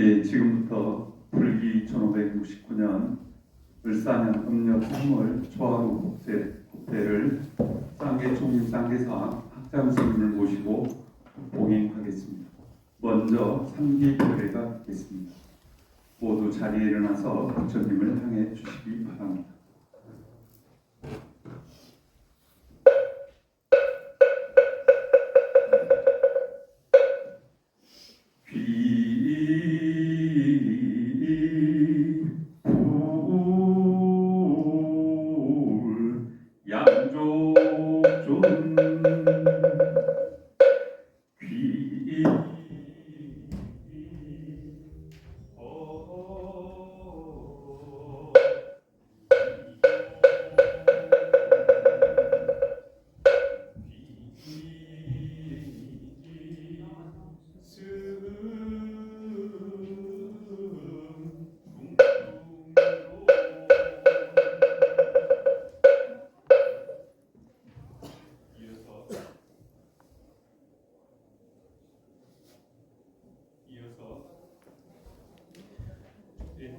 예, 지금부터 불기 1569년 을사년 음력 3월 초하루 국대를 쌍계총림 쌍계사 학장 스님을 모시고 봉행하겠습니다. 먼저 삼기표례가 있겠습니다. 모두 자리에 일어나서 부처님을 향해 주시기 바랍니다.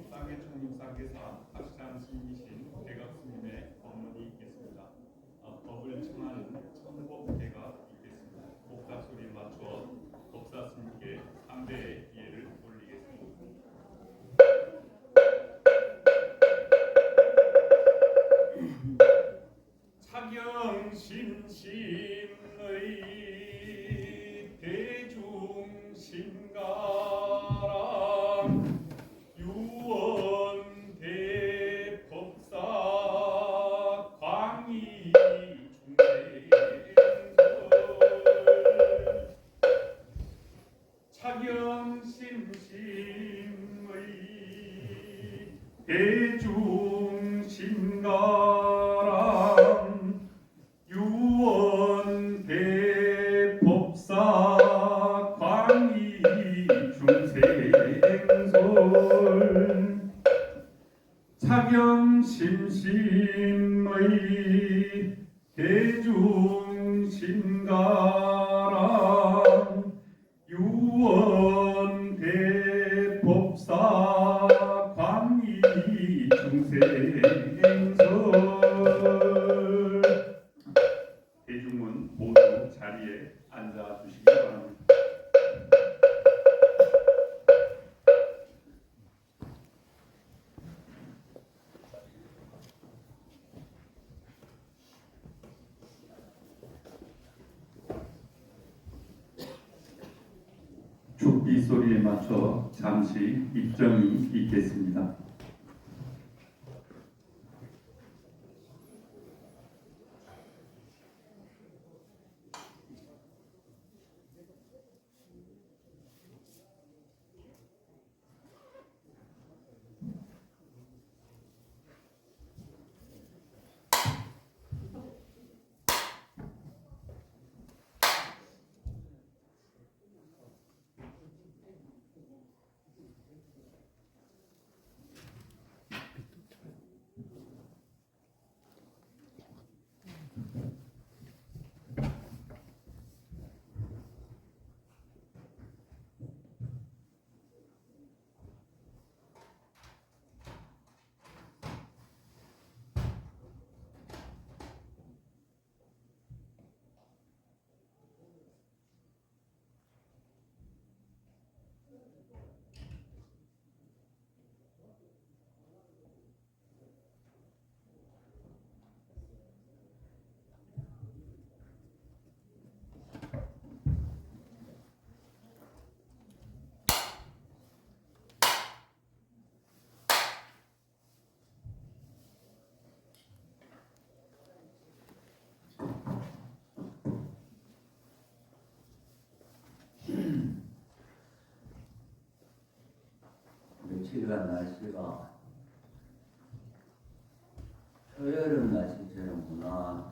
쌍계총림 쌍계사 학장 스님이신 대각스님의 법문이 있겠습니다. 법을 청하는 청법대가 있겠습니다. 법사 소리에 맞춰 법사 스님께 상대의 예를 올리겠습니다. 차경심심의 대중심가랑 유원대법사 광의중생설 차경심심의 대중심가랑 유원대법사 광의중생설 차경심심의 대중심가랑 유원대법사 광의중생설 대중은 모두 자리에 앉아 주시기 바랍니다. 죽비 소리에 맞춰 잠시 입정이 있겠습니다. 며칠간 날씨가 초여름 날씨처럼구나.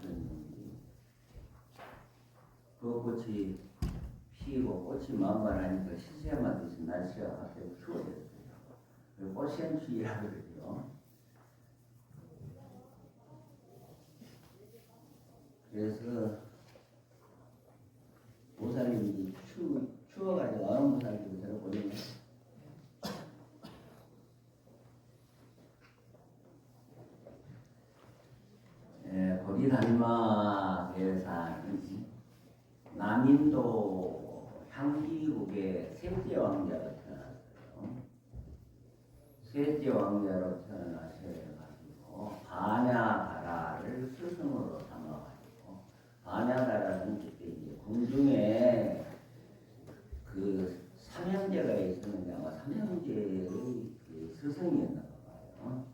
벚꽃이 피고 꽃이 만발하니까 시샘하듯이 날씨가 갑자기 추워졌어요. 꽃샘추위라고 그러죠. 그래서 보살님이 추워가지고 어느 보살님이 저를 보내면 왕자로 태어나셔가지고 반야가라를 스승으로 삼아가지고 반야가라는 그때 이제 궁중에 그 삼형제가 있었는데 아마 삼형제의 그 스승이었나 봐요.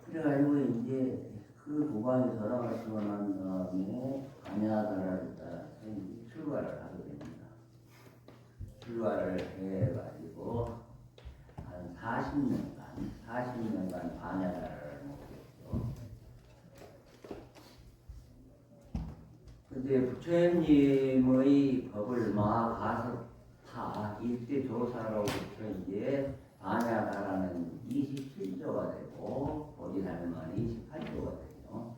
그래가지고 이제 그 국왕이 돌아가시고 난 다음에 반야가라를 따라서 출가를 하게 됩니다. 출가를 해가지고 한 40년간 반야가라를 먹겠죠. 근데 부처님의 법을 마가서타 일대 조사로부터 이제 반야가라는 27조가 되고 보리살만 28조가 되죠.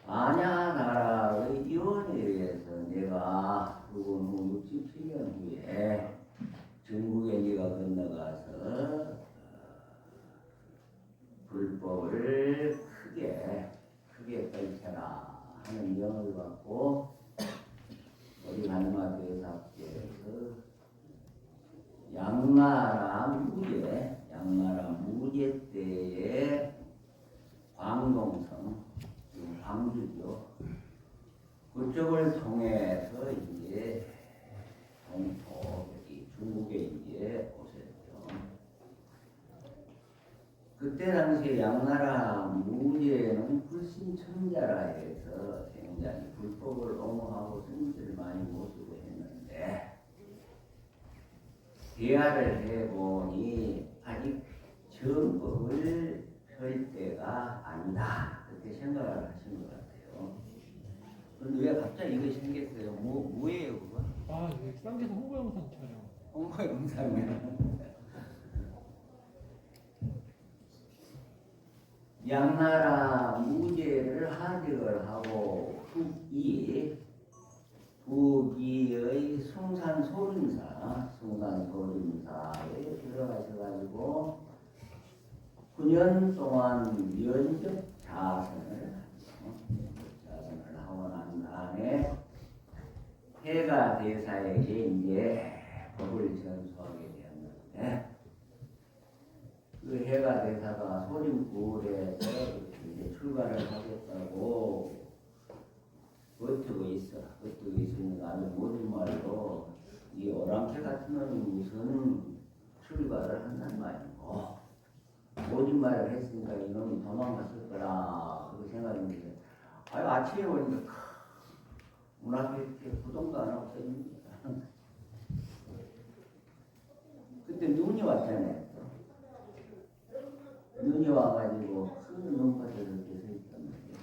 반야가라의 이원에 의해서 내가 그거 67년 후에 중국에 네가 건너가서 불법을 크게 떨쳐라 하는 명을 받고 우리 한마 대사께서 양나라 무제 때에 광동성 광주죠. 그쪽을 통해서 이제 동토 여기 중국에 이제 오셨죠. 그때 당시에 양나라 무제는 불신천자라 해서 굉장히 불법을 옹호하고 스님들을 많이 모시고 했는데 대화를 해보니 아직 정법을 펼 때가 아니다 그렇게 생각을 하신 것 같아요. 그런데 왜 갑자기 이거 생겼어요? 뭐예요 그거? 아, 이게 쌍계사 홍보 영상 촬영. 홍보 영상이요. 양나라 무제를 하직을 하고 북이의 숭산소림사에 들어가셔가지고 9년 동안 면접 자선을 하고 난 다음에 해가 대사에게 이제 법을 전수하게 되었는데 그 해가 대사가 소림굴에서 이제 출가를 하겠다고 버티고 있으니까 아주 모든 말로 이 오랑캐 같은 놈이 무슨 출가를 한단 말이고 모든 말을 했으니까 이놈이 도망갔을 거라 그렇게 생각했는데 아침에 보니까 문 앞에 이렇게 부동도 안 하고 써있는 거야. 그때 눈이 왔잖아요. 눈이 와가지고 큰 눈밭에 이렇게 서 있었는데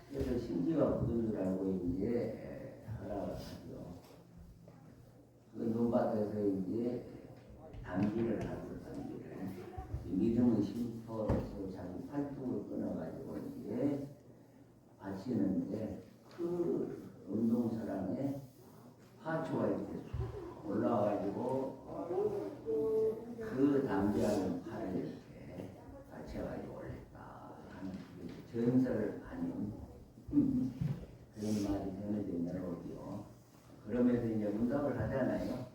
그래서 신기가 굳은 줄 알고 이제 하라고 하죠. 그 눈밭에서 이제 단기를 하죠. 믿음의 심포로서 자기 팔뚝을 끊어가지고 이제 바치는데 그 운동사랑에 화초가 이렇게 올라와가지고 그 담대하는 팔을 이렇게 받쳐가지고 올렸다 하는 전설 아닌 그런 말이 전해져 있는거요. 그러면서 이제 문답을 하잖아요.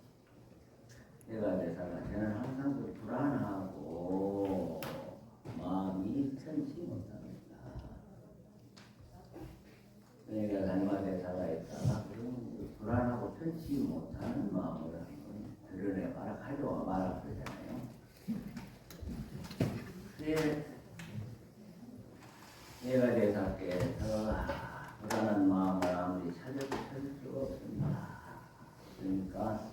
내가 대사가 저는 항상 그 불안하고 마음이 편치 못합니다. 내가 단마 대사가 있다가 그런 불안하고 편치 못하는 마음을 한번 드러내봐라 가져와 봐라 그러잖아요. 그래 내가 대사께서 불안한 마음을 아무리 찾을 수가 없습니다. 그러니까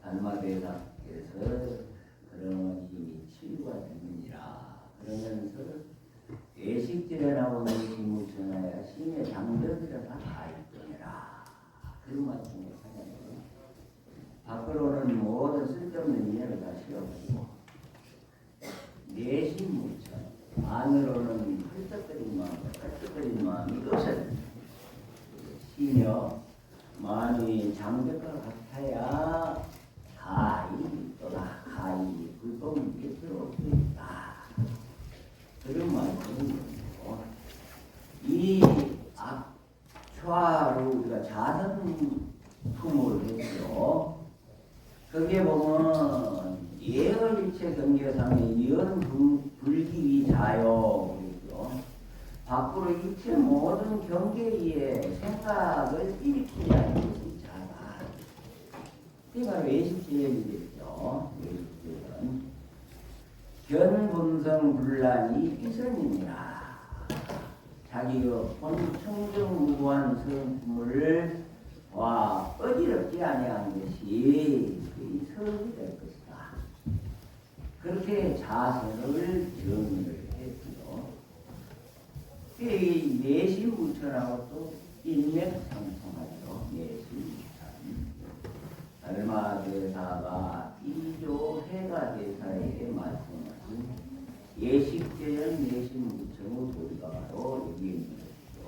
단마대사께서 그러면 이미 치유가 되느니라 그러면서 예식지련하고 내시무천하여 심의 장벽이라 다 있더니라 그런 말씀을 하잖아요. 밖으로는 모든 쓸데없는 인연을 다 실어버리고 내시무천 안으로는 헐떡거린 마음이 없어요. 시며 마음이 장벽과 같아야 가히 불법을 믿을 수 있다. 그런 말씀이고 이 악초하로 우리가 자선품을 했죠. 거기에 보면 예의일체 경계상의 연 불기위 자요. 그렇죠? 밖으로 일체 모든 경계 위에 생각을 일으키지 않는 것이 자다. 그게 바로 외식제일이겠죠. 외식제일은 견분성 분란이 이선이니라. 자기의 본 청정무구한 성품을 어지럽지 아니한 것이 이 설이 될 것이다. 그렇게 자선을 정의를 했고요. 이 내심무천하고 또 인맥상통하죠. 내심무천. 얼마 대사가 이조 해가 대사에게 말씀하신 예식제연 내심무천의 도리가 바로 여기에 있는 것이죠.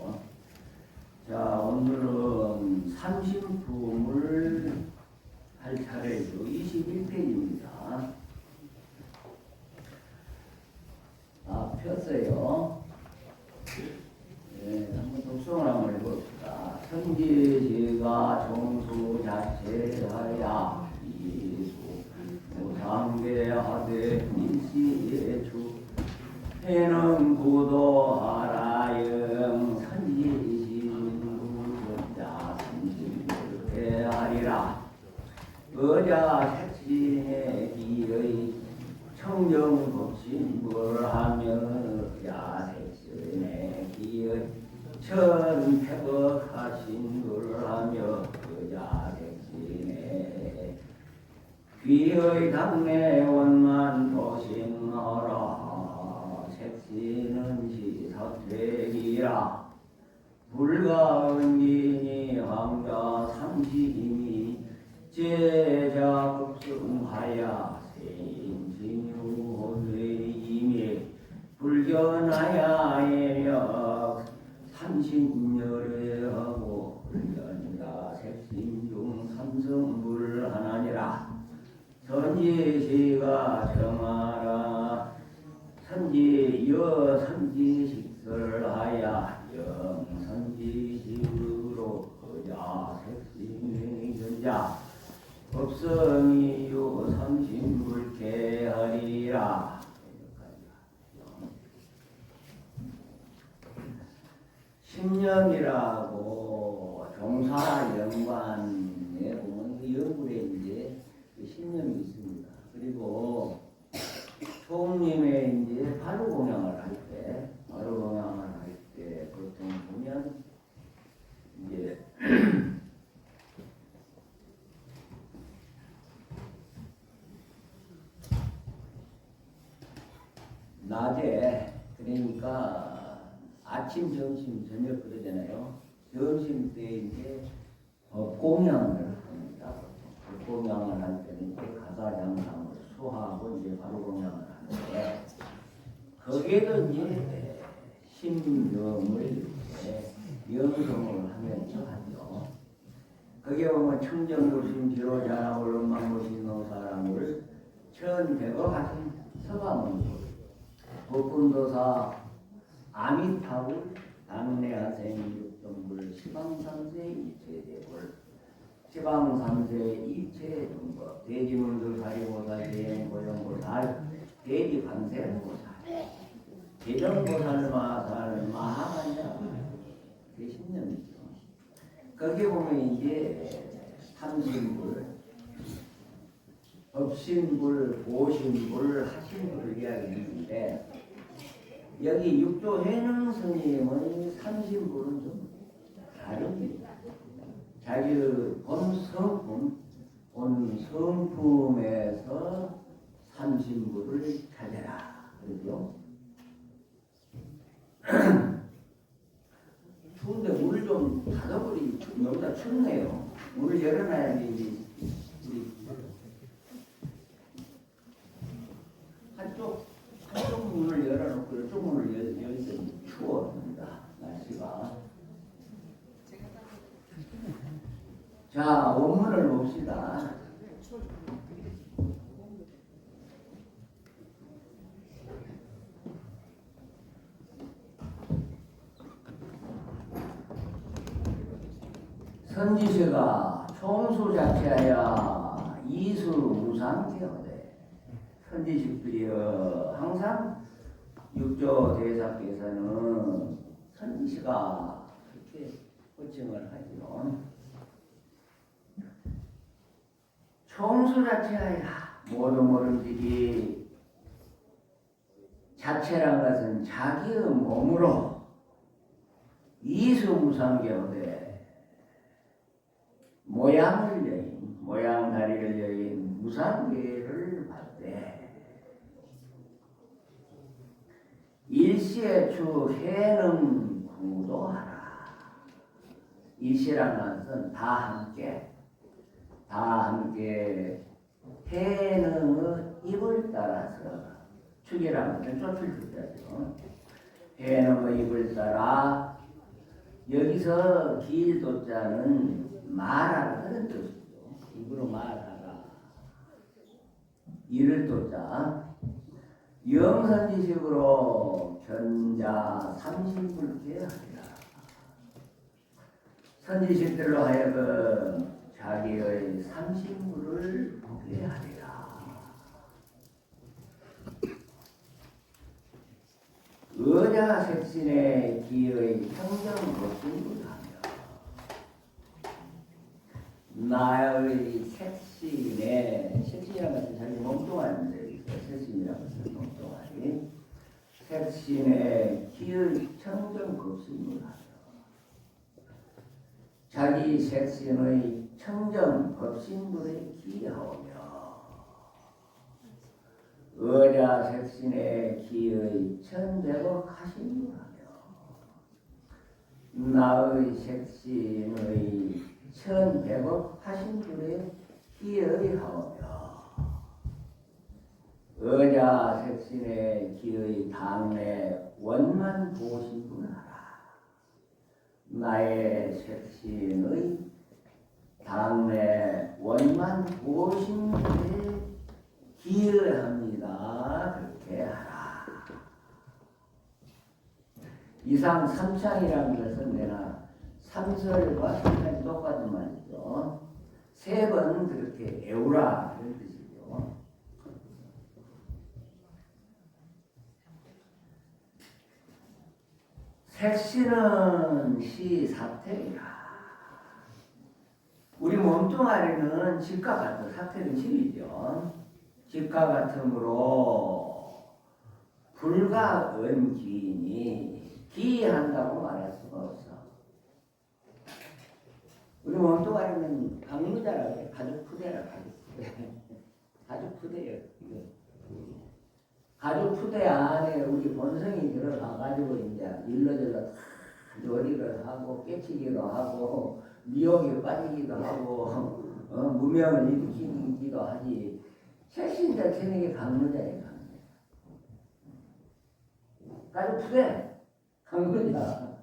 자, 오늘은 삼심품을 할 차례죠. 21페이지입니다. 폈어요. 네, 한번 독성을 한번 해봅시다. 선지제가 정수 자체하야 이수 무상계하되 일시예주 해는 구도하라영 선지신구자 선지불해하리라. 어자 색신의 기의 청정법신불하며 야색신의 기의 천태법하신불하며 여자색신의 귀의 당내 원만 도신하라. 색신은 시사퇴기라. 불가은기니 황자 삼시이니 제자급승하야 세인진유호되이미 불견하야 예력 삼신열애하고 불견이라 색신중 삼성불하나니라. 선지시가 정하라. 선지여 선지식설하야 영선지식으로 거자 색신의 전자 법성이요 삼신불쾌하리라. 신념이라고 종사 연관에 보면 연구에 이제 신념이 있습니다. 그리고 총님의 이제 바로공양을 할 때, 보통 보면 이제 낮에, 그러니까 아침, 점심, 저녁 그러잖아요. 점심 때 이제 공양을 합니다. 공양을 할 때는 이제 가사장상을 수하고 이제 바로 공양을 하는데, 거기에도 이제 신명을 이렇게 영성을 하면서 하죠. 거기에 보면 청정무신 지로자나올 원망무신 노사람을 천백어 같은 서가문을 법군도사 아미타불 당내하생 육동불 시방삼세 이체대불 시방삼세 이체등법 대지문들 사리보살 대행고정보살 대지관세보살 대정보살마살 마하간자 대신념이죠. 거기에 보면 이제 삼신불 법신불, 보신불, 하신불을 이야기했는데, 여기 육조 해능 스님의 삼신불은 좀 다릅니다. 자기의 본 성품에서 삼신불을 찾아라. 그러죠? 추운데 물 좀 닫아버리, 여기다 춥네요. 물 열어놔야지. 한쪽 문을 열어놓고 이쪽 문을 열더니 추워집니다. 날씨가. 자, 원문을 봅시다. 선지시가 총수 자체하여 이수 무상되어되 선지식들이여 항상 육조 대사께서는 선지시가 그렇게 호칭을 하지요. 총수 자체야 모두 모름지기 자체란 것은 자기의 몸으로 이수무상계호되 모양을 여인 모양 다리를 여인 무상계를 받되 일시에 주 해능 구도하라. 일시라는 것은 다 함께 해능의 입을 따라서 축이라는 것은 쫓을 뜻이죠. 해능의 입을 따라 여기서 길도자는 말하라는 뜻이죠. 입으로 말하라. 이를 도자 영선지식으로 견자 삼신불케 하리라. 선지식들로 하여금 자기의 삼신불을 보게 하리라. 의자색신의 기의 평정고승불하며 나의 색신이라는 것은 자기 몸뚱아리인데 색신이라는 것은 몸뚱아리 색신의 기의 청정급신불하며 자기 색신의 청정급신불에 기하오며 의자 색신의 기의 천대복 하신불하며 나의 색신의 천대복 하신불에 기의하오며 의자 색신의 기의 당내 원만 보신분하라. 나의 색신의 당내 원만 보신분에 기여합니다. 그렇게 하라. 이상 삼창이라는 것은 내가 삼설과 삼창이 똑같은 말이죠. 세 번 그렇게 애우라 그런 뜻이죠. 색신은 시사택이라. 우리 몸뚱아리는 집과 같은 사택은 집이죠. 집과 같으므로 불과 은기인이 기한다고 말할 수가 없어. 우리 몸뚱아리는 강무자라고 해. 가죽푸대라 가죽푸대. 가죽푸대예요. 가죽푸대 안에 우리 본성이 들어가가지고 이제 일러질러 요리를 하고 깨치기도 하고 미혹에 빠지기도 하고 무명을 일으키기도 하지. 색신 자체는 이게 강무자예요. 가죽푸대 강무자.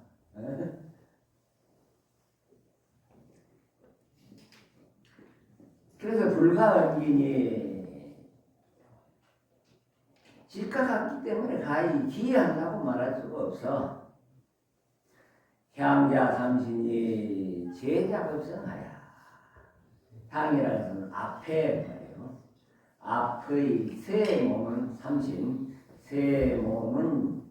그래서 불가은gin이 질과 같기 때문에 가히 기여한다고 말할 수가 없어. 향자 삼신이 제자 법성하야. 향이라는 것은 앞에 말이에요. 앞의 새 몸은 삼신, 새 몸은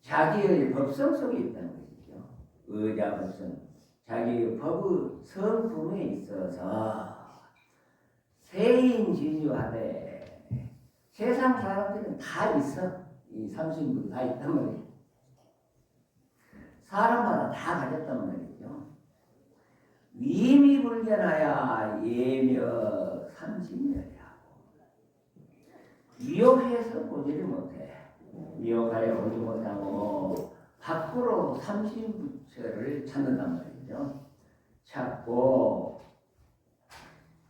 자기의 법성 속에 있다는 것이죠. 의자 법성, 자기의 법의 성품에 있어서 세인진유하되 세상 사람들은 다 있어. 이 삼신도 다 있단 말이에요. 사람마다 다 가졌단 말이죠. 위미불견하야 예며 삼신멸이하고 미혹해서 보지를 못해. 미혹하여 보지 못하고 밖으로 삼신부처를 찾는단 말이죠. 찾고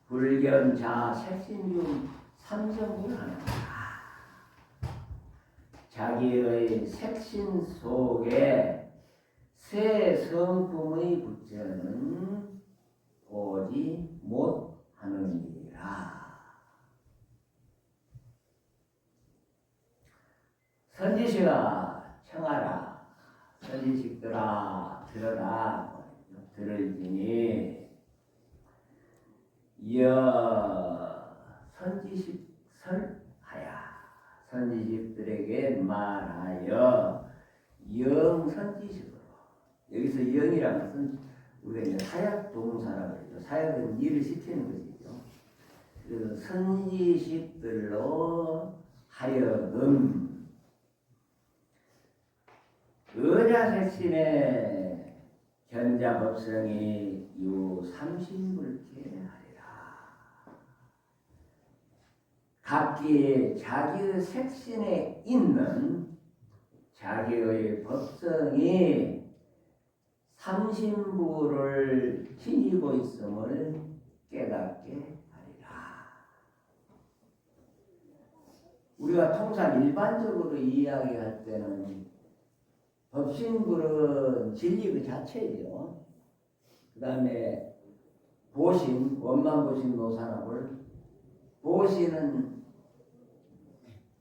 불견자 색신중 삼성을 하는 거다. 자기의 색신 속에 새 성품의 부처는 보지 못하느니라. 선지식아 청하라. 선지식들아 들어라. 들을지니 여 선지식 설하야. 선지라는 것은 우리가 이제 사역 동사라고 그러죠. 사역은 일을 시키는 것이죠. 그래서 선지식들로 하여금 의자색신의 견자법성이 유 삼신불케 하리라. 각기 자기의 색신에 있는 자기의 법성이 삼신부를 지니고 있음을 깨닫게 하리라. 우리가 통상 일반적으로 이야기할 때는 법신불은 진리 그 자체죠. 그 다음에 보신, 원만보신 노사나불. 보신은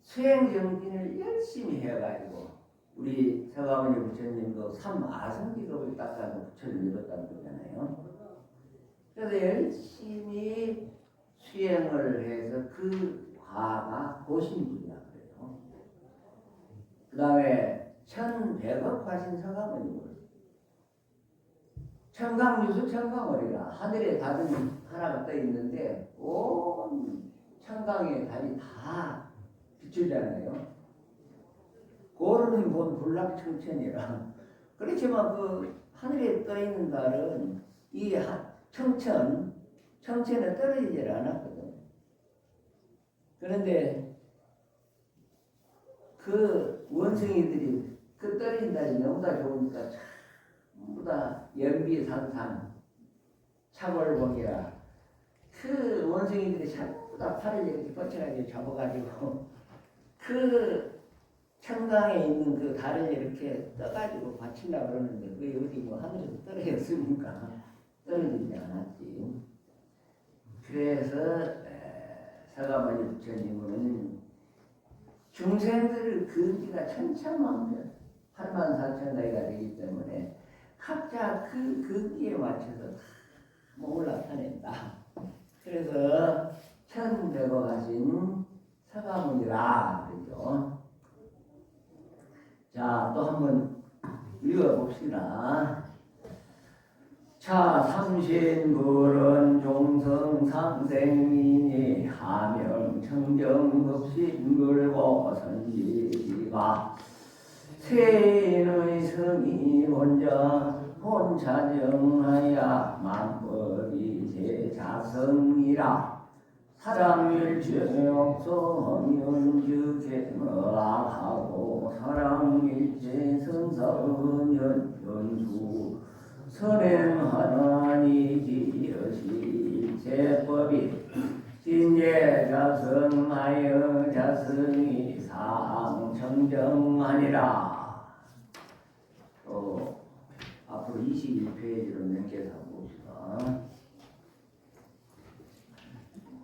수행정진을 열심히 해가지고 우리 서가모니 부처님도 삼아성기급을 닦아서 부처를 믿었다는 거잖아요. 그래서 열심히 수행을 해서 그 화가 보신불이라 그래요. 그 다음에 1100억 화신 서가모니불. 청강유수 청강월이라 하늘에 달은 하나가 떠 있는데 온 청강의 달이 다 비추잖아요. 고르는 본 불락청천이라. 그렇지만 그 하늘에 떠 있는 달은 이 청천에 떨어지질 않았거든. 그런데 그 원숭이들이 그 떨어진 달이 너무나 좋으니까 전부 다 연비산산 차골봉이라 그 원숭이들이 전부 다 팔을 이렇게 뻗쳐가지고 잡아가지고 그 청강에 있는 그 달을 이렇게 떠가지고 바친다 그러는데 그게 어디 뭐 하늘에서 떨어졌습니까? 떨어지지 않았지. 그래서 서가모니 부처님은 중생들의 근기가 천차만별 84,000가지가 되기 때문에 각자 그 근기에 맞춰서 다 몸을 나타낸다. 그래서 1100억 하신 서가모니라 그러죠. 자, 또 한번 읽어봅시다. 차 삼신불은 종성상생이니 하명 청정법신불고 선지지가 세인의 성이 혼자 혼자정하야 만법이 제자성이라 사랑일체 없성연주개머하고 사랑일체 성사은연 연수 선행하나니 지여시 제법이 진예자성하여 자성이 상청정하니라. 또 앞으로 21페이지로 넘겨서 봅시다.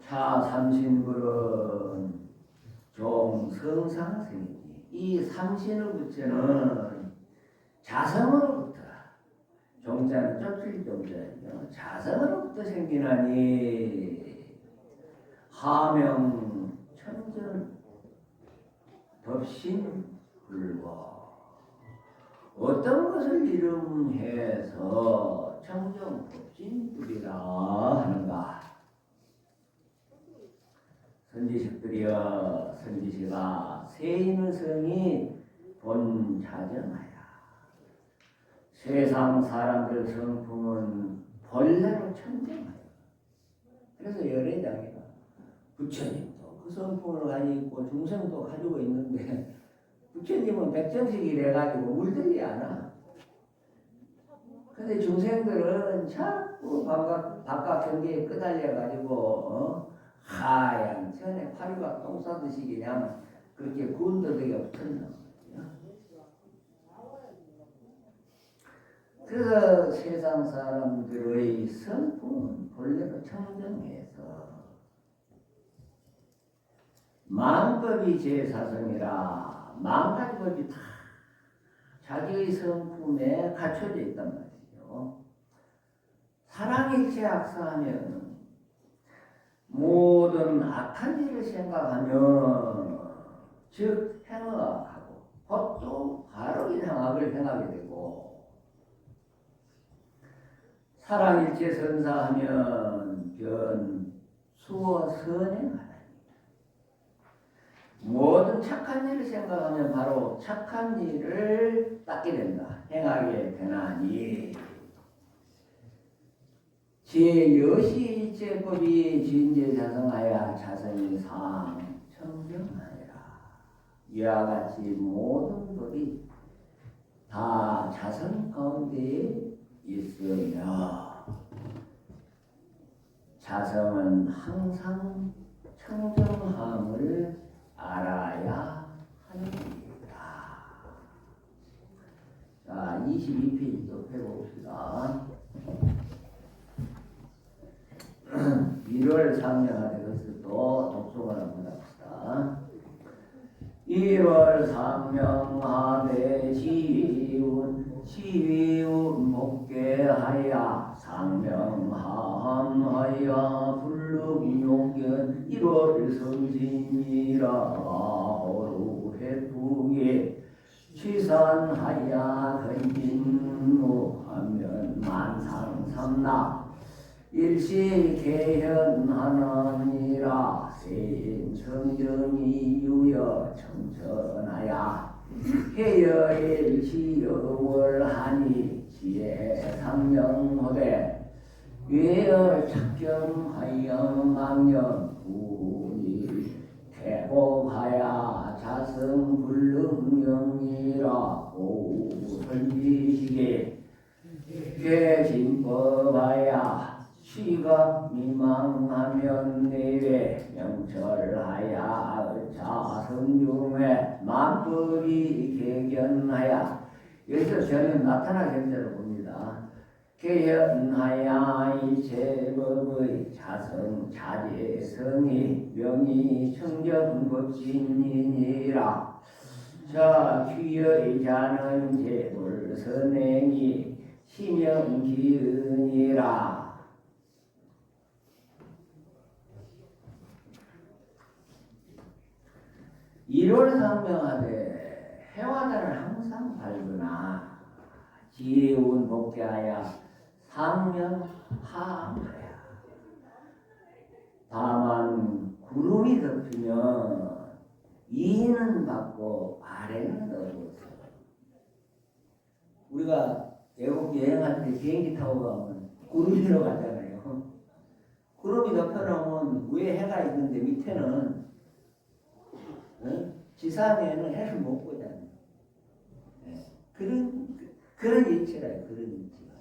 차삼신불은 종성상생이니 이 삼신의 부처는 자성으로부터 종자는 쫓을 종자예요. 자성으로부터 생기나니 하명 천전 법신불고 어떤 것을 이름해서 청정 법신불이라 하는가? 선지식들이여 선지식아 세인의 성이 본자정하야. 세상 사람들 성품은 본래로 청정하여. 그래서 열애장이다. 부처님도 그 성품을 가지고 있고 중생도 가지고 있는데 부처님은 백정식이 돼가지고 물들지 않아. 근데 중생들은 자꾸 바깥 경계에 끄달려가지고 하얀 천에 파리가 똥 싸듯이 그냥 그렇게 군더더기가 붙었나. 그래서 세상 사람들의 성품은 본래로 청정해서 만법이 제사성이라 만가지 법이 다 자기의 성품에 갖춰져 있단 말이죠. 사랑일체 악사하면 모든 악한 일을 생각하면 즉 행악하고 법도 바로 이 행악을 행하게 되고 사랑일체 선사하면 변 수어 선행하다. 모든 착한 일을 생각하면 바로 착한 일을 닦게 된다. 행하게 되나니 제6일제법이 진제자성하여 자성이 상청정하니라. 이와 같이 모든 법이 다 자성 가운데 있으며 자성은 항상 청정함을 알아야 하는 겁니다. 자, 22페이지 또 펴봅시다. 1월 상명하되 그것을 또 독송을 한번 합시다. 1월 상명하되 지위운 복계하야 상명함하야 불능용견 1월 성신이라 호루해풍에 취산하야 건진무하면 만상삼나 일시개현하느니라 세인성정이 유여 청천하야 해여일시여월하니 지혜상명호대 외열 착경하여 망령 구니 태복하야 자성불능령이라 오설지시게 괴진법하야 시가 미망하면 내외 명철하야 자성중에 만법이 개견하야 여기서 저는 나타나 견제를 봅니다. 개연하야 일체법의 자성 자제성이 명이 청정법진이니라. 자 귀의 자는 제불선행이 시명기은이라. 1월 상명하되 해와달을 항상 밝으나 지혜운 복계하여 상명하하야. 다만 구름이 덮이면 이는 받고 아래는 어두워서 우리가 외국 여행할 때 비행기 타고 가면 구름이로 가잖아요. 구름이 덮여놓으면 위에 해가 있는데 밑에는 지상에는 해를 못 보잖아요. 그런 일체라요. 그런 일체가.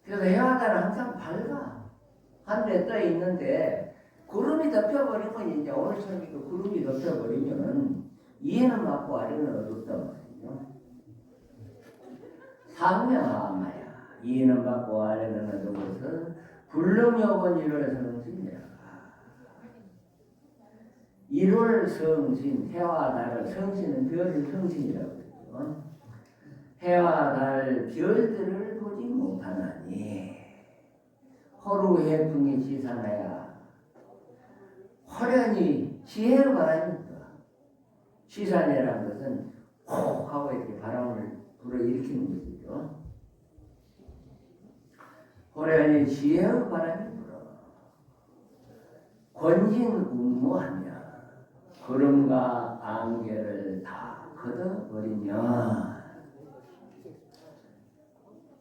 그래서 해와달은 항상 밝아. 하늘에 떠 있는데 구름이 덮여버리면 이제 오늘처럼 구름이 덮여버리면은 이해는 맞고 아래는 어둡단 말이죠. 상명하마야. 이해는 받고 아래는 어두워서 불능여건 1월 성신이라. 1월 성신, 해와 달을 성신은 별을 성신이라고 했죠. 해와 달 별들을 보지 못하나니 호루해풍이 지산하야 호련히 지혜로 바라니까. 시산이라는 것은 콕 하고 이렇게 바람을 불어일으키는 것이죠. 호련히 지혜로 바람이 불어 권진운무하며 구름과 안개를 다 걷어버리면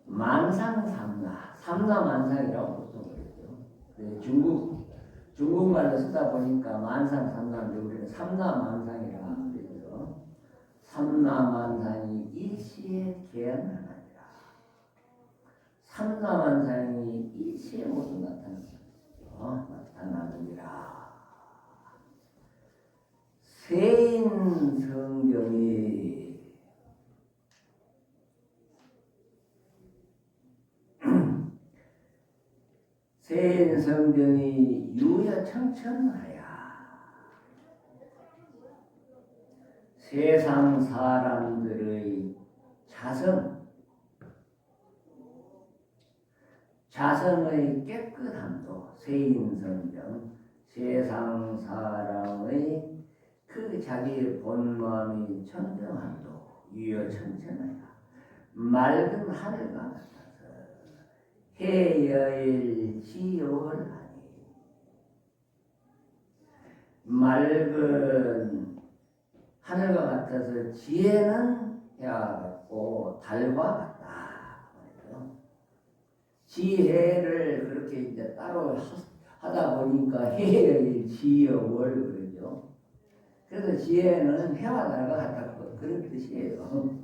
만상삼나, 삼나만상이라고 보통 그랬죠. 중국말로 쓰다 보니까 만상삼나인데 우리는 삼나만상이라 그러죠. 삼나만상이 일시에 개연하니라. 삼나만상이 일시에 모두 나타나느니라. 세인성경이 세인성경이 유여청천하야 세상 사람들의 자성의 깨끗함도 세인성경 세상 사람의 그 자기의 본마음이 청정함도 유여청천하야 맑은 하늘과 같아서 해여일 지여월하니 맑은 하늘과 같아서 지혜는 해와 같고 달과 같다. 지혜를 그렇게 이제 따로 하다 보니까 해여일 지여월 그러죠. 그래서 지혜는 해와 달과 같다 그런 뜻이에요.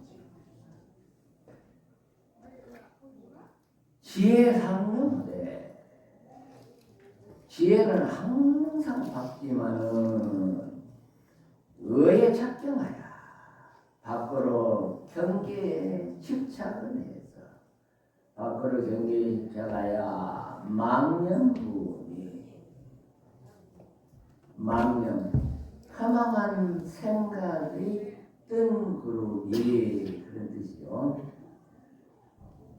지혜 상명하되 지혜는 항상 밝지만은 의에 착경하여 밖으로 경계에 집착은 해서 밖으로 경계에 집착하여 망념부니 망념 허망한 생각이 뜬 그룹이 그런 뜻이요.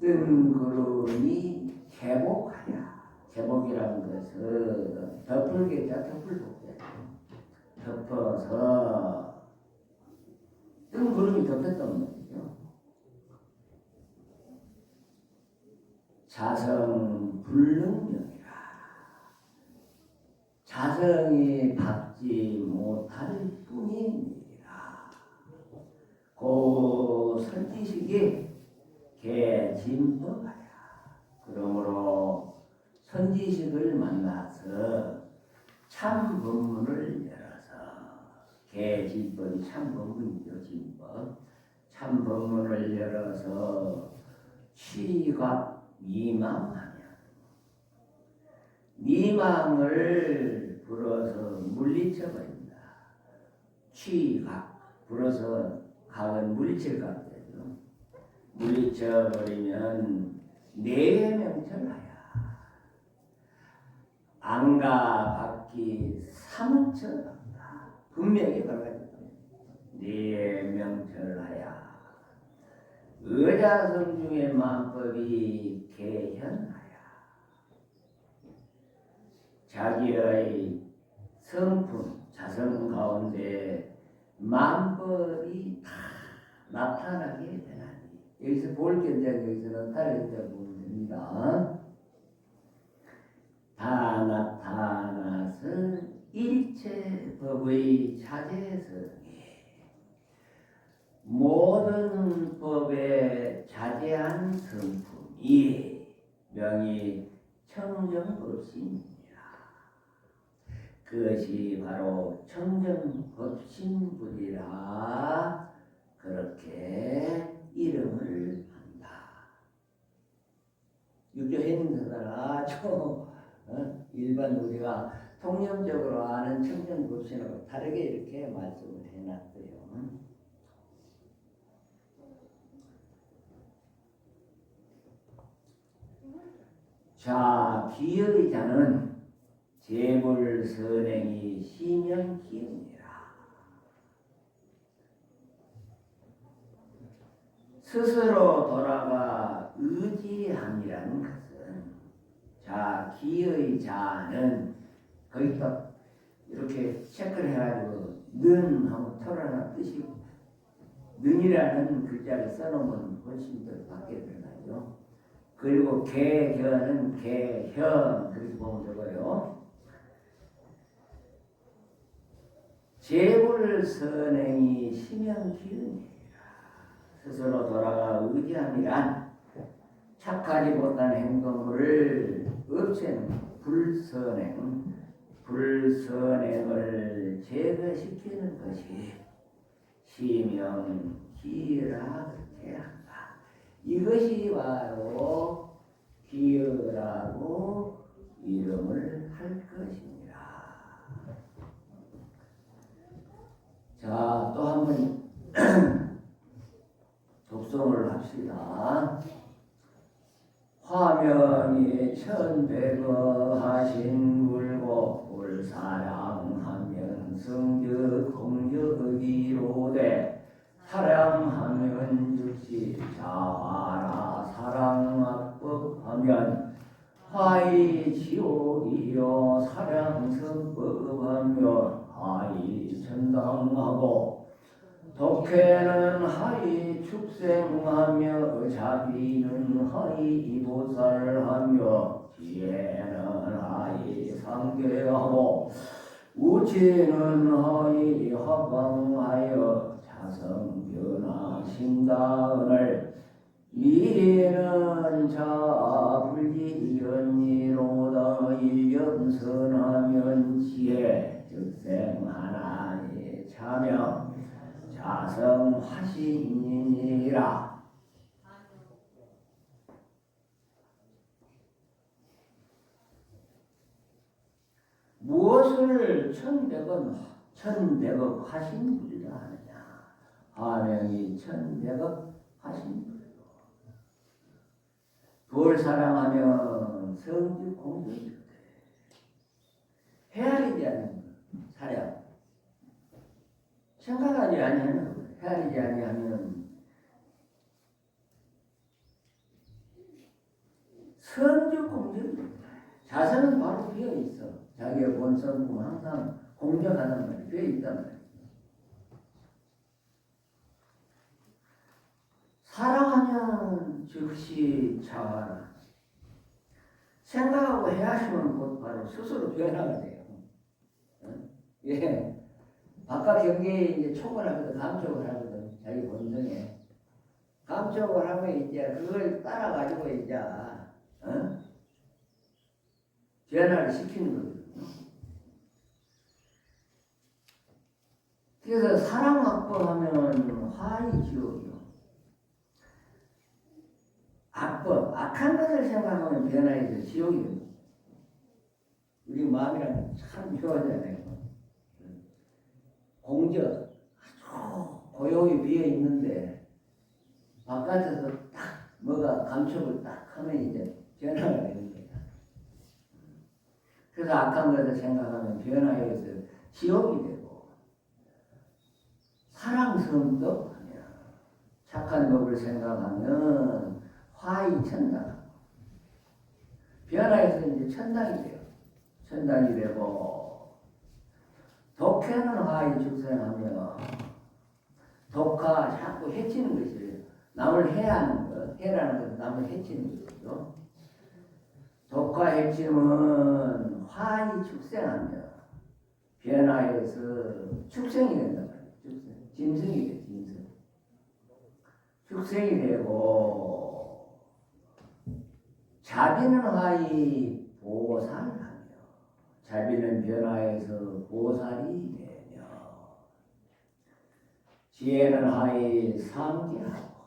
뜬 그룹이 개복하여 개복이라는 것은 덮을게자 덮을복자 덮어서 뜬 구름이 덮였던 것이죠. 자성 불능력이라 자성이 받지 못할 뿐이니라. 그 선지식이 개진법하야. 그러므로 선지식을 만나서 참 법문을 열어서 개진법이 참 법문이죠. 진법 참 법문을 열어서 취각 미망하면 미망을 불어서 물리쳐버린다. 취각 불어서 각은 물리칠 각이죠. 물리쳐버리면 내명철하야 안과 밖이 사무처다. 분명히 밝아졌다. 내명철하야 의자성 중의 만법이 개현하야 자기의 성품 자성 가운데 만법이 다 나타나게 되나니 여기서 볼 견장 여기서 나타나게 보면 됩니다. 다 나타나서 일체 법의 자제성이 모든 법에 자제한 성품이 명이 청정법신이라. 그것이 바로 청정법신불이라 그렇게 이름을 한다. 육조했는데 아주 일반 우리가 통념적으로 아는 청정법신하고 다르게 이렇게 말씀을 해놨어요. 자, 기의 자는 재물선행이 심연기운이라. 스스로 돌아가 의지함이라는 것은 자, 기의 자는 거기서 이렇게 체크를 해가지고 는 하고 털어나 뜻이 는이라는 글자를 써놓으면 훨씬 더 받게 되나요? 그리고 개현은 개현 그렇게 보면 되고요. 재불선행이 심연기운이라. 스스로 돌아가 의지함이란 착하지 못한 행동을 없애는 불선행 불선행을 제거시키는 것이 심연기라 그렇게 한다. 이것이 바로 기여라고 이름을 할 것입니다. 자, 또 한 번 독송을 합시다. 화명이 천백어하신 물고 사랑하면 성적 공적이로되 사랑하면 즉시 자화라 사랑합법하면 화이 지옥이요 사랑성법하면 화이 천당하고 독해는 하이 축생하며 자비는 하이 보살하며 지혜는 하이 상계하고 우치는 하이 화방하여 자성변화 신다은을 미래는 자불지연이로다 이연선하면 지혜 즉생하나니 차명 자성화신이니라. 무엇을 천백억 화신불이라 하느냐. 화명이 천백억 화신불. 돌 사랑하면 성지 공덕이 헤아리지 않는 사랑. 생각하지 아니하는 것, 헤아리지 아니하면 성주 공덕이 자선은 바로 비어 있어. 자기의 본성은 항상 공정하단 말이야. 비어 있단 말이야. 사랑하면 즉시 자화라. 생각하고 헤아리면 곧 바로 스스로 변화가 돼요. 예. 바깥 경계에 이제 촉을 하거든, 감촉을 하거든, 자기 본성에. 감촉을 하면 이제 그걸 따라가지고 이제, 변화를 시키는 거거든요. 그래서 사랑 확보하면 화의 지옥이요. 악법, 악한 것을 생각하면 변화해서 지옥이 됩니다. 우리 마음이랑 참 묘하잖아요. 공적, 아주 고요히 비어 있는데 바깥에서 딱 뭐가 감촉을 딱 하면 이제 변화가 되는 거야. 그래서 악한 것을 생각하면 변화해서 지옥이 되고, 사랑스럽도 하면 착한 법을 생각하면 화의 천당, 변화해서 이제 천당이 돼요. 천당이 되고, 독해는 화의 축생하며, 독하 자꾸 해치는 것이에요. 남을 해하는 것, 해라는 것은 남을 해치는 것이죠. 독하 해치면 화의 축생하며 변화해서 축생이 된단 말이에요. 축생, 짐승이 돼, 짐승. 축생이 되고, 자비는 화의 보살하며, 자비는 변화해서 보살이 되며, 지혜는 하이 상기하고,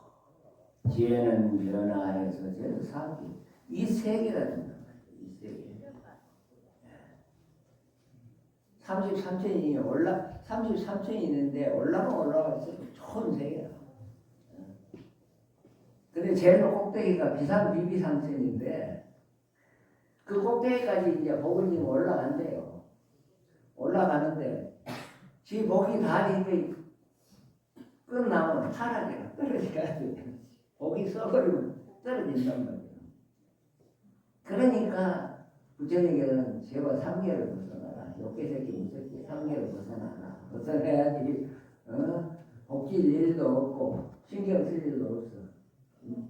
지혜는 변화해서 저 상기. 이 세 개가 된단 말이에요. 이 세 개. 33층이 33층이 있는데 올라갈수록 좋은 세 개야. 근데 제일 꼭대기가 비비상층인데, 그 꼭대기까지 이제 복을 지금 올라간대요. 올라가는데, 지 복이 다 이제 끝나면 타락이야. 떨어져야 돼. 복이 썩어버리면 떨어진단 말이야. 그러니까, 부처님께서는 제발 3계를 벗어나라. 욕계 새끼 무섭게 3계를 벗어나라. 벗어나야지, 복질 일도 없고, 신경 쓸 일도 없어.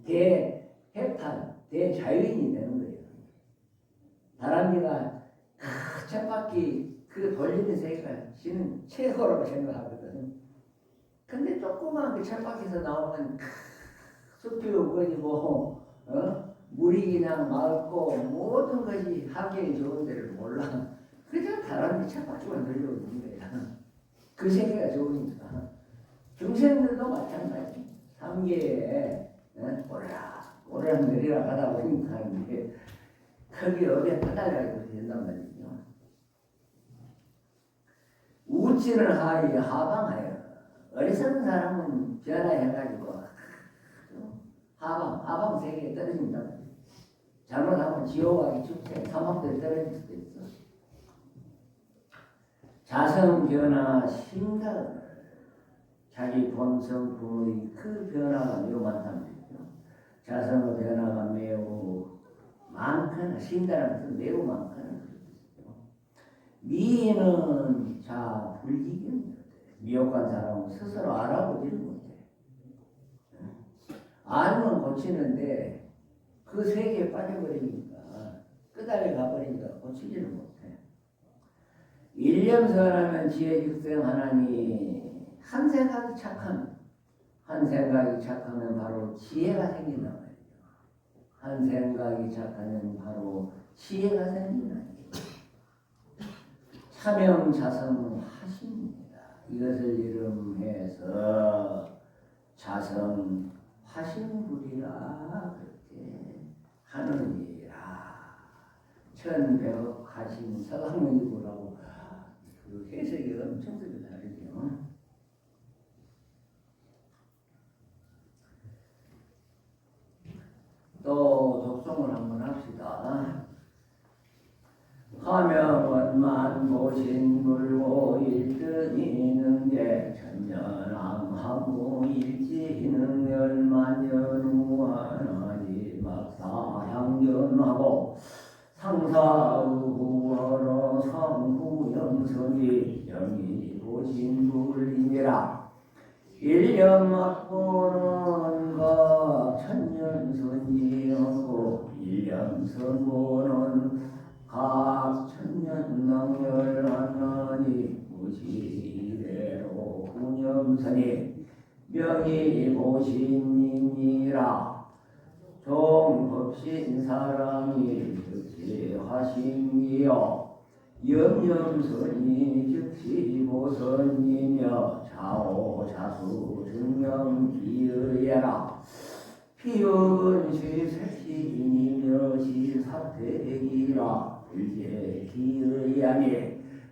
대해탈, 대자유인이 되는 거예요. 다람쥐가 쳇바퀴 그 돌리는 세계가 지는 최고라고 생각하거든. 근데 조그만 그 쳇바퀴에서 나오면 숲이 우거지고 물이 그냥 맑고 모든 것이 환경이 좋은 데를 몰라. 그저 다람쥐 쳇바퀴만 돌리고 있는 거야. 그 세계가 좋으니까. 중생들도 마찬가지. 삼계에 오르락 내리락 하다 보니까 이제 크게 업에 빠달라고 된단 말이죠. 우치를 하이 하방하여, 어리석은 사람은 변화해가지고 하방 세계에 떨어진단 말이에요. 잘못하면 지옥하기 축제 사막들에 떨어질 수도 있어. 자성 변화 심사를, 자기 본성 부의 그 변화가 매우 많단 말이죠. 자성의 변화가 매우 많거나, 신다는 것은 매우 많거나. 미인은 자 불기견, 미혹한 사람은 사람은 스스로 알아보지를 못해. 알면 고치는데 그 세계에 빠져버리니까 끄달려 가버리니까 고치지를 못해. 일념선하면 지혜즉생하나니 한 생각이 착하면 바로 지혜가 생긴단 말이죠. 한 생각이 착하면 바로 지혜가 생긴다는 거예요. 차명자성은 화신입니다. 이것을 이름해서 자성 화신불이라 그렇게 하느니라. 천백억 화신 서강문이고라고 그 해석이 엄청 다르죠. 또 독송을 한번 합시다. 화명원만 보신 물고 일등이는게 천년왕하고 일지는 열만년우하나니 막사향전하고 상사의후어로 성후영성이 영이 보신 물이니라. 일념악보는 각 천년선이었고 일념선보는 각 천년낭열하나니 무시이래로 후념선이 명이 보신이니라. 종법신 사람이 즉시 화신이여 염염선이 즉시 보선이며 좌오자수 증명기의해라. 피은시 색시이며 시사택이라 불제기의하니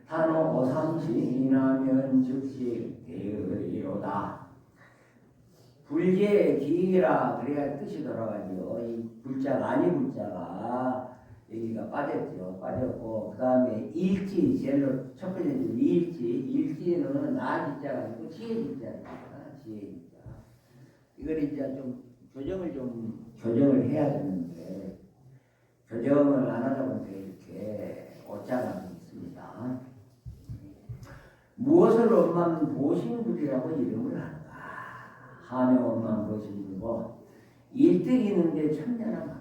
단호 삼신이나면 즉시 대의로다. 불제기라 그래야 뜻이 돌아가죠. 이 불자가 아니 불자가 여기가 빠졌죠. 빠졌고 그 다음에 일지 제일로 첫 번째 일지는 아지자가 아니고 지혜지자입니다. 지혜지자. 이걸 이제 좀 교정을 해야 되는데 교정을 안 하다 보니까 이렇게 오자가 있습니다. 무엇을 엄만 보신불이라고 이름을 하는가? 하명엄만 보신불이고 일득이는데 천년함하고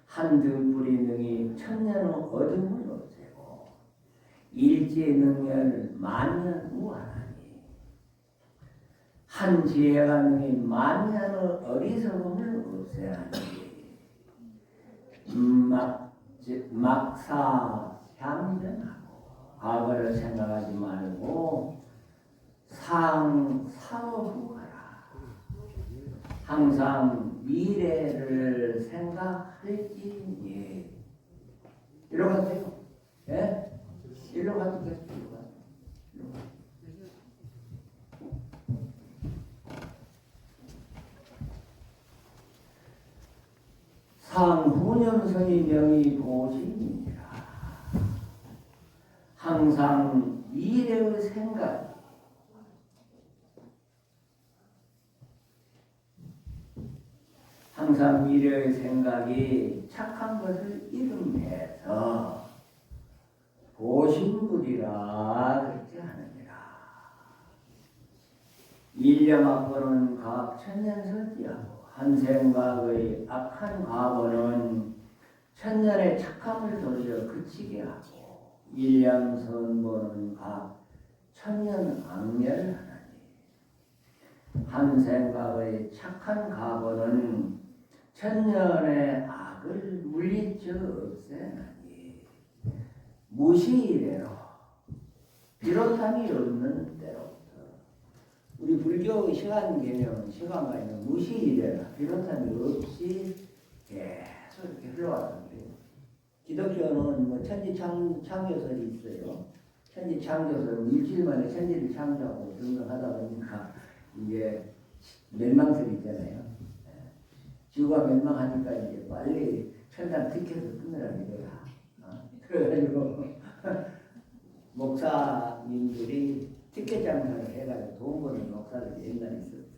한득불이 능이 천년의 어둠을 없애고 일지의 능열 만년 우하나니 한 지혜가 능히 만년의 어리석음을 없애하니 막사 향전하고 과거를 생각하지 말고 사후하라. 항상 미래를 생각할지니. 이리로 가세요. 예? 이리로 가도 되겠습니다. 상후념선이 명이 보신이니라. 항상 미래의 생각, 항상 미래의 생각이 착한 것을 이름해서 보신불이라 그렇게 하느니라. 일념악보는 각 천년설지하고 한 생각의 악한 과거는 천년의 착함을 돌려 그치게 하고 일념선보는 각 천년 악멸하나니 한 생각의 착한 과거는 천년의 악을 물리쳐 없애나니 무시이래로 비롯함이 없는 때로부터. 우리 불교 시간 개념 시간과는 무시이래라 비롯함이 없이 계속 이렇게 흘러왔던 거예요. 기독교는 뭐 천지창조설이 있어요. 천지창조설은 일주일 만에 천지를 창조하고 등등하다 보니까 이제 멸망설이 있잖아요. 지구가 멸망하니까 이제 빨리 천당 티켓을 끊으라는 거야. 그래가지고 목사님들이 티켓 장사를 해가지고 돈 버는 목사들이 옛날에 있었어.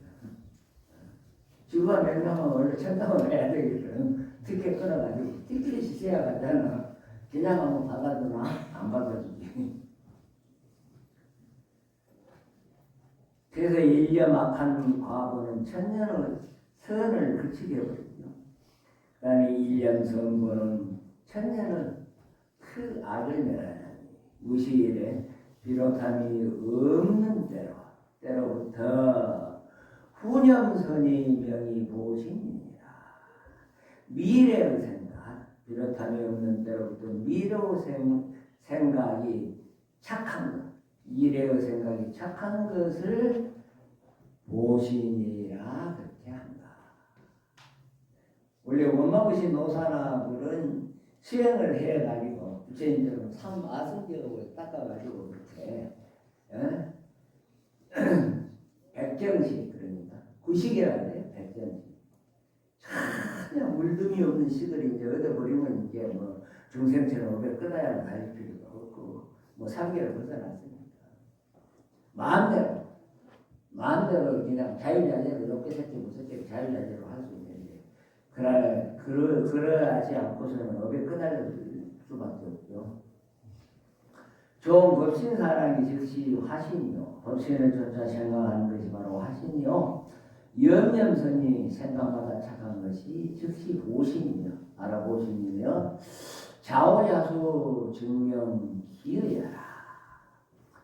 지구가 멸망하면 원래 천당을 해야 되거든. 티켓 끊어가지고 티켓이 있어야 가잖아. 그냥 한번 받아주나 안 받아주지. 그래서 일념악한 과거는 천년의 선을 그치게 해버리죠. 그 다음에 일념성고는 천년은 그 악을 멸하는 무시일에 비롯함이 없는 때로부터 후념선이 명이 보시니라. 미래의 생각 비롯함이 없는 때로부터 미래의 생각이 착한 것, 미래의 생각이 착한 것을 보시니라 그렇게 한다. 원래 원마부시 노사나불은 수행을 해가지고 부처님처럼 삼아승격을 닦아가지고 그렇게 백정식 그러니까 구식이라 그래요. 백정식. 전혀 물듬이 없는 식을 이제 얻어버리면 이제 뭐 중생처럼 오래 끊어야 할 필요가 없고 뭐 상계를 벗어났으니까 마음대로 그냥 자유자재로 높게 새끼 무섭게 자유자재로 할 수 있는데 그러하지 않고서는 업에 끊어질 수밖에 없죠. 좋은 법신사랑이 즉시 화신이요. 법신을 쫓아 생각하는 것이 바로 화신이요. 염념선이 생각마다 착한 것이 즉시 보신이며 알아보신이며 좌오자수 증명 기의하라.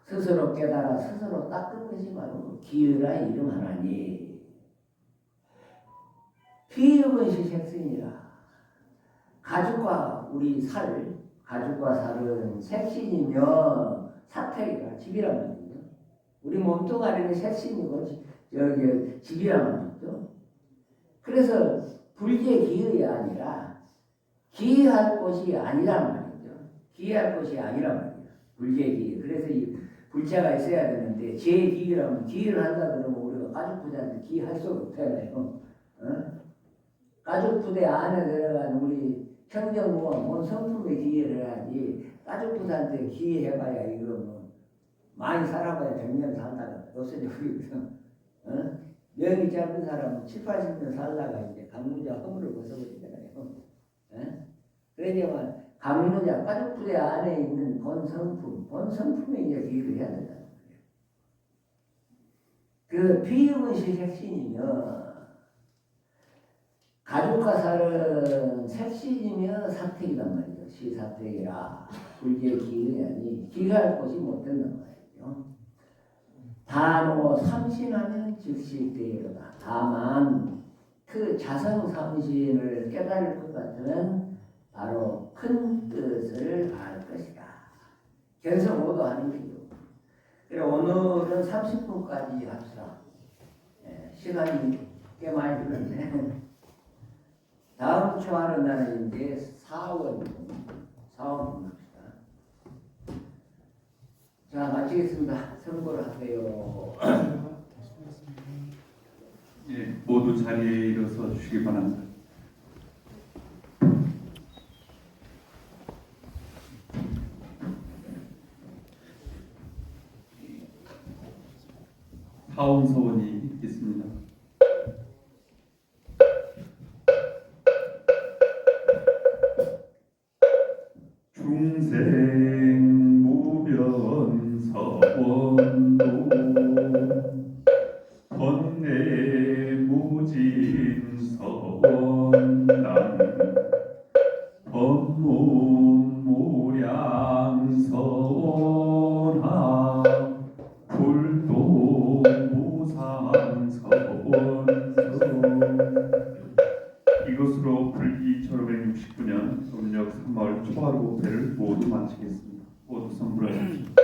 스스로 깨달아 스스로 닦은 것이 바로 기의라 이름하나니 피육은 시색신이라. 가죽과 우리 가죽과 살은 색신이며 사택이라 집이란 말이죠. 우리 몸뚱아리는 색신이고 집이란 말이죠. 그래서 불제 기의이 아니라 기의할 곳이 아니란 말이죠. 기의할 곳이 아니란 말이에요. 불제 기의. 그래서 이 불자가 있어야 되는데 제 기의라면 기의를 한다 그러면 우리가 가죽 부대한테 기의할 수가 없잖아요. 가죽 부대 안에 들어간 우리 청정무원 온 성품에 기회를 해야지 가죽 부대한테 기회해봐야 이거 뭐 많이 살아봐야 100년 살다가 없어져 버리거든. 명이 짧은 사람은 7, 80년 살다가 이제 강무자 허물을 벗어버리잖아요. 그러니까 강무자 가죽 부대 안에 있는 본 성품에 이제 기회를 해야 된다는 거예요. 그 비유은 시색신이며 가죽과 살은 색신이며 사택이란 말이죠. 시사택이라 불기의 기회이 아니 기회할 곳이 못 된단 말이죠. 단호 삼신하면 즉시 되리로다. 다만 그 자성 삼신을 깨달을 것 같으면 바로 큰 뜻을 알 것이다. 견성오도 하는 거죠. 그래서 오늘은 30분까지 합시다. 시간이 꽤 많이 들었네. 다음 주 하는 날은 이제 4월 합시다. 자, 마치겠습니다. 선고를 하세요. 예, 모두 자리에 일어서 주시기 바랍니다. 사원서원이 있습니다. 중생 무변 서원도 번뇌 무진 서원당 법문 무량 서원하 불도 무상 서원서. 이것으로 불기 1569년 음력 3월 초하루 법회를 모두 마치겠습니다. 모두 선물하십시오.